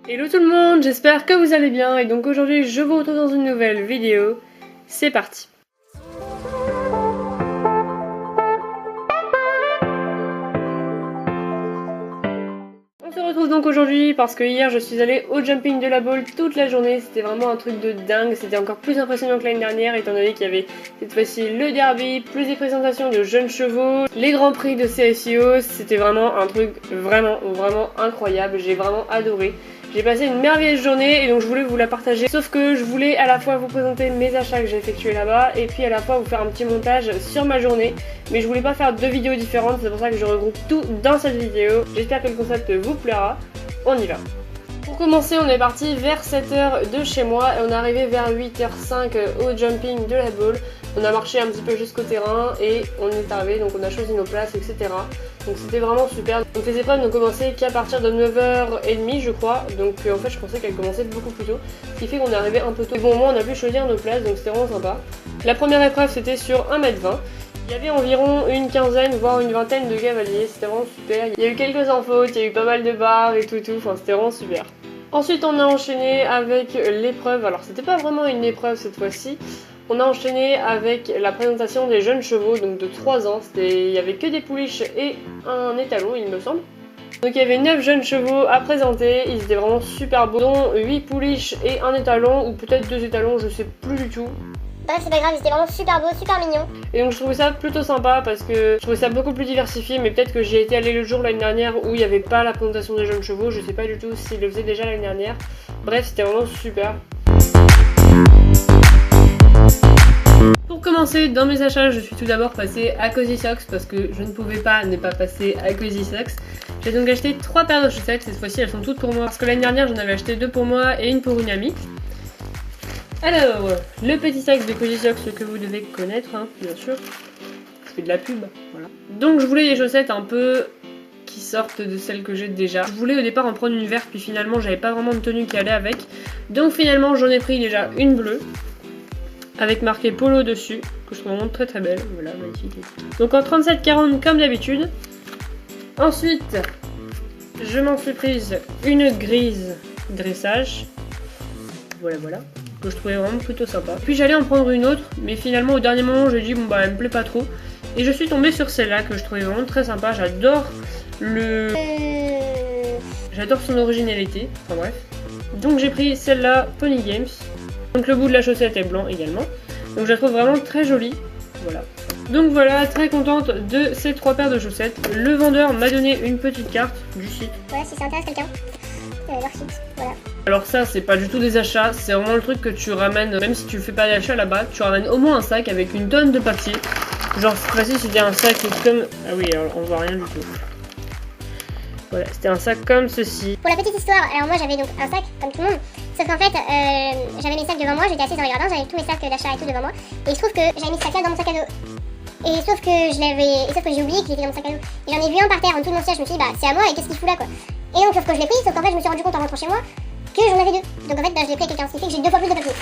Hello tout le monde, j'espère que vous allez bien et donc aujourd'hui je vous retrouve dans une nouvelle vidéo. C'est parti. On se retrouve donc aujourd'hui parce que hier je suis allée au jumping de la ball toute la journée. C'était vraiment un truc de dingue, c'était encore plus impressionnant que l'année dernière étant donné qu'il y avait cette fois-ci le derby, plus des présentations de jeunes chevaux, les grands prix de CSIO. C'était vraiment un truc vraiment incroyable, j'ai vraiment adoré. J'ai passé une merveilleuse journée et donc je voulais vous la partager. Sauf que je voulais à la fois vous présenter mes achats que j'ai effectués là-bas et puis à la fois vous faire un petit montage sur ma journée. Mais je voulais pas faire deux vidéos différentes, c'est pour ça que je regroupe tout dans cette vidéo. J'espère que le concept vous plaira. On y va. Pour commencer, on est parti vers 7h de chez moi et on est arrivé vers 8h05 au jumping de la ball. On a marché un petit peu jusqu'au terrain et on est arrivé, donc on a choisi nos places, etc. Donc c'était vraiment super. Donc les épreuves n'ont commencé qu'à partir de 9h30 je crois. Donc en fait je pensais qu'elles commençaient beaucoup plus tôt. Ce qui fait qu'on est arrivé un peu tôt. Et bon au moins on a pu choisir nos places, donc c'était vraiment sympa. La première épreuve c'était sur 1m20. Il y avait environ une quinzaine, voire une vingtaine de cavaliers, c'était vraiment super. Il y a eu quelques infos, il y a eu pas mal de barres et tout, enfin c'était vraiment super. Ensuite on a enchaîné avec l'épreuve, alors c'était pas vraiment une épreuve cette fois-ci. On a enchaîné avec la présentation des jeunes chevaux, donc de 3 ans. Il y avait que des pouliches et un étalon il me semble. Donc il y avait 9 jeunes chevaux à présenter, ils étaient vraiment super beaux, dont 8 pouliches et un étalon, ou peut-être 2 étalons, je sais plus du tout. Bref, c'est pas grave, c'était vraiment super beau, super mignon. Et donc je trouvais ça plutôt sympa parce que je trouvais ça beaucoup plus diversifié, mais peut-être que j'y étais allée le jour l'année dernière où il n'y avait pas la présentation des jeunes chevaux, je sais pas du tout s'ils le faisaient déjà l'année dernière. Bref, c'était vraiment super. Pour commencer, dans mes achats, je suis tout d'abord passée à Cozy Socks parce que je ne pouvais pas ne pas passer à Cozy Socks. J'ai donc acheté 3 paires de chaussettes, cette fois-ci elles sont toutes pour moi parce que l'année dernière j'en avais acheté 2 pour moi et une pour une amie. Alors, le petit sac de Cozy Socks que vous devez connaître, hein, bien sûr. Je fais de la pub, voilà. Donc je voulais des chaussettes un peu qui sortent de celles que j'ai déjà. Je voulais au départ en prendre une verte, puis finalement j'avais pas vraiment de tenue qui allait avec. Donc finalement j'en ai pris déjà une bleue, avec marqué polo dessus, que je trouve vraiment très belle, voilà, magnifique. Donc en 37,40 comme d'habitude. Ensuite, je m'en suis prise une grise dressage, voilà. Que je trouvais vraiment plutôt sympa. Puis j'allais en prendre une autre, mais finalement au dernier moment j'ai dit bon bah elle me plaît pas trop. Et je suis tombée sur celle-là que je trouvais vraiment très sympa, j'adore J'adore son originalité, enfin bref. Donc j'ai pris celle-là, Pony Games. Donc le bout de la chaussette est blanc également. Donc je la trouve vraiment très jolie, voilà. Donc voilà, très contente de ces 3 paires de chaussettes. Le vendeur m'a donné une petite carte du site. Voilà, si ça intéresse quelqu'un, leur site, voilà. Alors ça c'est pas du tout des achats, c'est vraiment le truc que tu ramènes, même si tu fais pas d'achat là-bas, tu ramènes au moins un sac avec une tonne de papier. Genre cette fois-ci c'était un sac comme... Ah oui, alors on voit rien du tout. Voilà, c'était un sac comme ceci. Pour la petite histoire, alors moi j'avais donc un sac comme tout le monde, sauf qu'en fait j'avais mes sacs devant moi, j'étais assise dans les gradins, j'avais tous mes sacs d'achat et tout devant moi, et il se trouve que j'avais mis ce sac là dans mon sac à dos. Et sauf que j'ai oublié qu'il était dans mon sac à dos. Et j'en ai vu un par terre en dessous de mon siège, je me suis dit bah c'est à moi et qu'est-ce qu'il fout là quoi. Et donc sauf que je l'ai pris, sauf qu'en fait je me suis rendu compte en rentrant chez moi que j'en avais 2. Donc en fait bah, je l'ai pris à quelqu'un, ce qui fait que j'ai 2 fois plus de papier.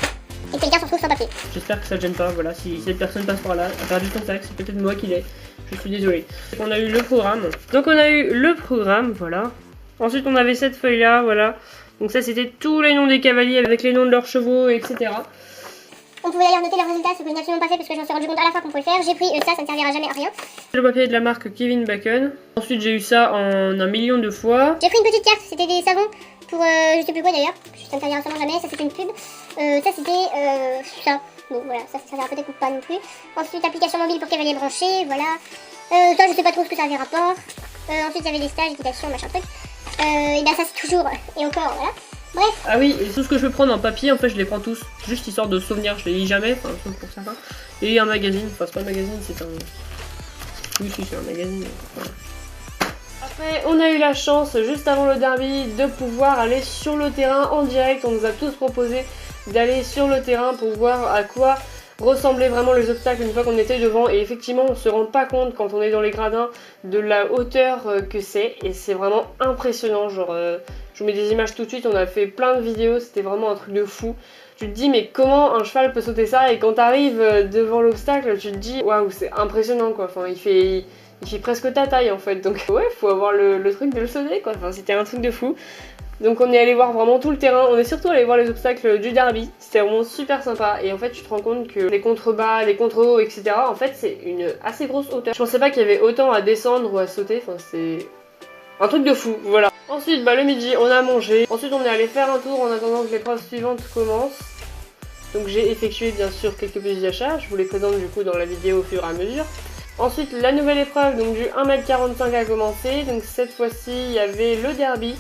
Et quelqu'un se retrouve sans papier. J'espère que ça te gêne pas, voilà, si cette personne passe par là, a perdu ton sac, c'est peut-être moi qui l'ai. Je suis désolée. On a eu le programme. Donc on a eu le programme, voilà. Ensuite on avait cette feuille là, voilà. Donc ça c'était tous les noms des cavaliers avec les noms de leurs chevaux, etc. On pouvait d'ailleurs noter leurs résultats, ce que je n'ai absolument pas fait parce que j'en suis rendu compte à la fois qu'on pouvait le faire. J'ai pris ça ne servira jamais à rien. Le papier de la marque Kevin Bacon. Ensuite j'ai eu ça en 1 million de fois. J'ai pris une petite carte, c'était des savons pour je sais plus quoi d'ailleurs. Ça ne servira absolument jamais, ça c'était une pub. Ça c'était ça. Donc voilà, ça servira peut-être pas non plus. Ensuite application mobile pour cavalier branché, voilà. Ça je sais pas trop ce que ça avait rapport. Ensuite il y avait des stages, équitation, machin truc. Et ben ça c'est toujours, et encore, voilà. Bref. Ah oui, et tout ce que je peux prendre en papier, en fait je les prends tous. Juste histoire de souvenir, je les lis jamais, enfin sauf pour certains. Et un magazine, enfin c'est pas un magazine, c'est un... Oui si c'est un magazine, voilà. Après on a eu la chance, juste avant le derby, de pouvoir aller sur le terrain en direct. On nous a tous proposé d'aller sur le terrain pour voir à quoi ressemblaient vraiment les obstacles une fois qu'on était devant, et effectivement on se rend pas compte quand on est dans les gradins de la hauteur que c'est, et c'est vraiment impressionnant. Genre je vous mets des images tout de suite, on a fait plein de vidéos, c'était vraiment un truc de fou. Tu te dis mais comment un cheval peut sauter ça, et quand t'arrives devant l'obstacle tu te dis waouh c'est impressionnant quoi, enfin il fait presque ta taille en fait, donc ouais faut avoir le truc de le sauter quoi, enfin c'était un truc de fou. Donc on est allé voir vraiment tout le terrain, on est surtout allé voir les obstacles du derby, c'était vraiment super sympa et en fait tu te rends compte que les contrebas, les contre-hauts, etc. en fait c'est une assez grosse hauteur. Je pensais pas qu'il y avait autant à descendre ou à sauter, enfin c'est un truc de fou, voilà. Ensuite le midi on a mangé, ensuite on est allé faire un tour en attendant que l'épreuve suivante commence. Donc j'ai effectué bien sûr quelques petits achats, je vous les présente du coup dans la vidéo au fur et à mesure. Ensuite la nouvelle épreuve donc du 1m45 a commencé, donc cette fois-ci il y avait le derby.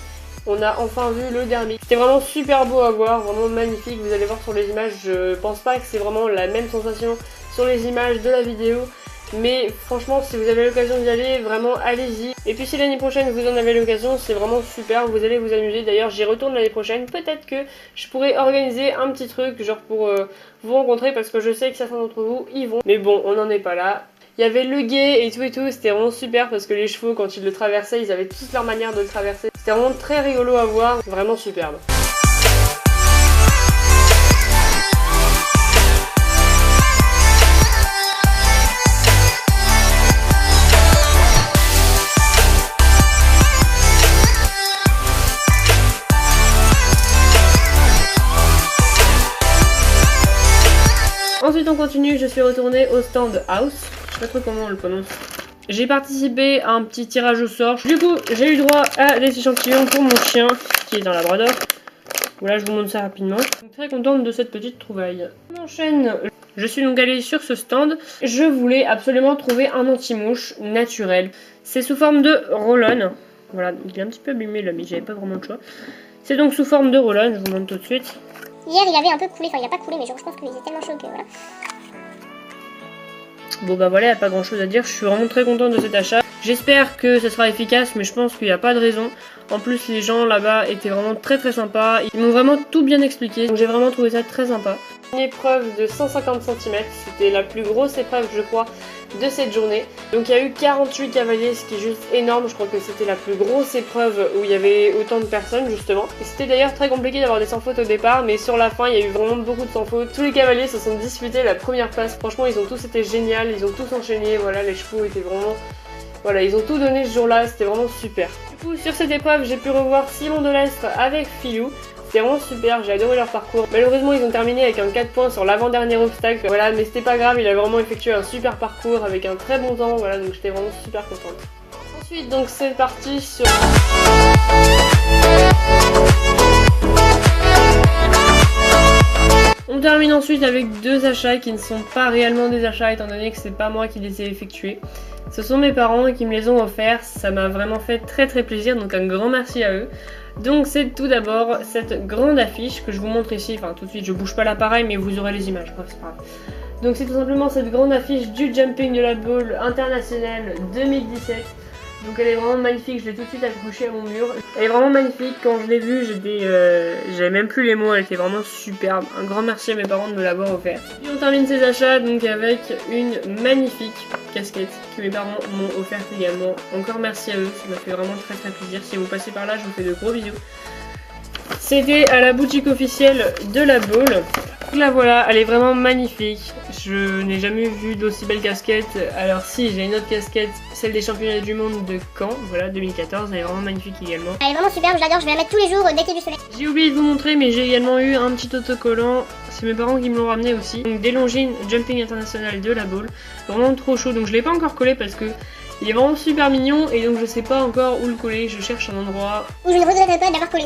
On a enfin vu le derby. C'était vraiment super beau à voir, vraiment magnifique. Vous allez voir sur les images, je pense pas que c'est vraiment la même sensation sur les images de la vidéo. Mais franchement, si vous avez l'occasion d'y aller, vraiment allez-y. Et puis si l'année prochaine vous en avez l'occasion, c'est vraiment super, vous allez vous amuser. D'ailleurs, j'y retourne l'année prochaine. Peut-être que je pourrais organiser un petit truc, genre pour vous rencontrer, parce que je sais que certains d'entre vous y vont. Mais bon, on n'en est pas là. Il y avait le guet et tout, c'était vraiment super parce que les chevaux quand ils le traversaient, ils avaient tous leur manière de le traverser. C'était vraiment très rigolo à voir, vraiment superbe. Ensuite on continue, je suis retournée au stand House, je sais pas trop comment on le prononce. J'ai participé à un petit tirage au sort. Du coup, j'ai eu droit à des échantillons pour mon chien qui est dans la Labrador. Voilà, je vous montre ça rapidement. Je suis très contente de cette petite trouvaille. On enchaîne. Je suis donc allée sur ce stand. Je voulais absolument trouver un anti-mouche naturel. C'est sous forme de roll-on. Voilà, il est un petit peu abîmé là, mais j'avais pas vraiment le choix. C'est donc sous forme de roll-on, je vous montre tout de suite. Hier il avait un peu coulé, enfin il a pas coulé mais je pense qu'il était tellement chaud que voilà. Bon bah voilà, il n'y a pas grand chose à dire, je suis vraiment très contente de cet achat. J'espère que ça sera efficace, mais je pense qu'il n'y a pas de raison. En plus les gens là-bas étaient vraiment très sympas, ils m'ont vraiment tout bien expliqué, donc j'ai vraiment trouvé ça très sympa. Une épreuve de 150 cm, c'était la plus grosse épreuve je crois de cette journée. Donc il y a eu 48 cavaliers, ce qui est juste énorme, je crois que c'était la plus grosse épreuve où il y avait autant de personnes justement. Et c'était d'ailleurs très compliqué d'avoir des sans fautes au départ, mais sur la fin il y a eu vraiment beaucoup de sans fautes. Tous les cavaliers se sont disputés la première place, franchement ils ont tous été géniaux, ils ont tous enchaîné, voilà les chevaux étaient vraiment... Voilà, ils ont tout donné ce jour-là, c'était vraiment super. Du coup, sur cette épreuve, j'ai pu revoir Simon Delestre avec Filou. C'était vraiment super, j'ai adoré leur parcours. Malheureusement, ils ont terminé avec un 4 points sur l'avant-dernier obstacle. Voilà, mais c'était pas grave, il a vraiment effectué un super parcours avec un très bon temps. Voilà, donc j'étais vraiment super contente. Ensuite, donc c'est parti sur... On termine ensuite avec deux achats qui ne sont pas réellement des achats étant donné que c'est pas moi qui les ai effectués. Ce sont mes parents qui me les ont offerts, ça m'a vraiment fait très plaisir, donc un grand merci à eux. Donc c'est tout d'abord cette grande affiche que je vous montre ici, enfin tout de suite je bouge pas l'appareil mais vous aurez les images, bref c'est pas grave. Donc c'est tout simplement cette grande affiche du Jumping de la Baule international 2017. Donc elle est vraiment magnifique, je l'ai tout de suite accrochée à mon mur. Elle est vraiment magnifique, quand je l'ai vue, j'avais même plus les mots, elle était vraiment superbe. Un grand merci à mes parents de me l'avoir offert. Et on termine ces achats donc avec une magnifique casquette que mes parents m'ont offerte également. Encore merci à eux, ça m'a fait vraiment très plaisir. Si vous passez par là, je vous fais de gros bisous. C'était à la boutique officielle de la Baule. La voilà, elle est vraiment magnifique. Je n'ai jamais vu d'aussi belle casquette. Alors si, j'ai une autre casquette, celle des championnats du monde de Caen, voilà, 2014. Elle est vraiment magnifique également. Elle est vraiment superbe, je l'adore, je vais la mettre tous les jours dès qu'il y a du soleil. J'ai oublié de vous montrer, mais j'ai également eu un petit autocollant. C'est mes parents qui me l'ont ramené aussi. Donc des Longines Jumping International de la Baule. Vraiment trop chaud, donc je l'ai pas encore collé parce que il est vraiment super mignon et donc je sais pas encore où le coller, je cherche un endroit où je ne regretterai pas de l'avoir collé.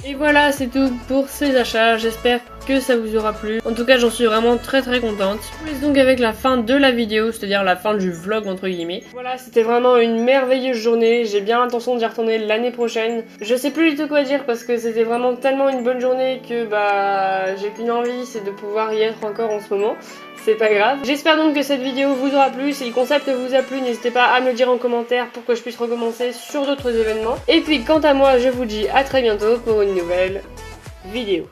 Et voilà, c'est tout pour ces achats, j'espère que ça vous aura plu. En tout cas, j'en suis vraiment très contente. Je vous laisse donc avec la fin de la vidéo, c'est-à-dire la fin du vlog entre guillemets. Voilà, c'était vraiment une merveilleuse journée, j'ai bien l'intention d'y retourner l'année prochaine. Je sais plus du tout quoi dire parce que c'était vraiment tellement une bonne journée que bah j'ai qu'une envie, c'est de pouvoir y être encore en ce moment. C'est pas grave. J'espère donc que cette vidéo vous aura plu. Si le concept vous a plu, n'hésitez pas à me le dire en commentaire pour que je puisse recommencer sur d'autres événements. Et puis quant à moi, je vous dis à très bientôt pour une nouvelle vidéo.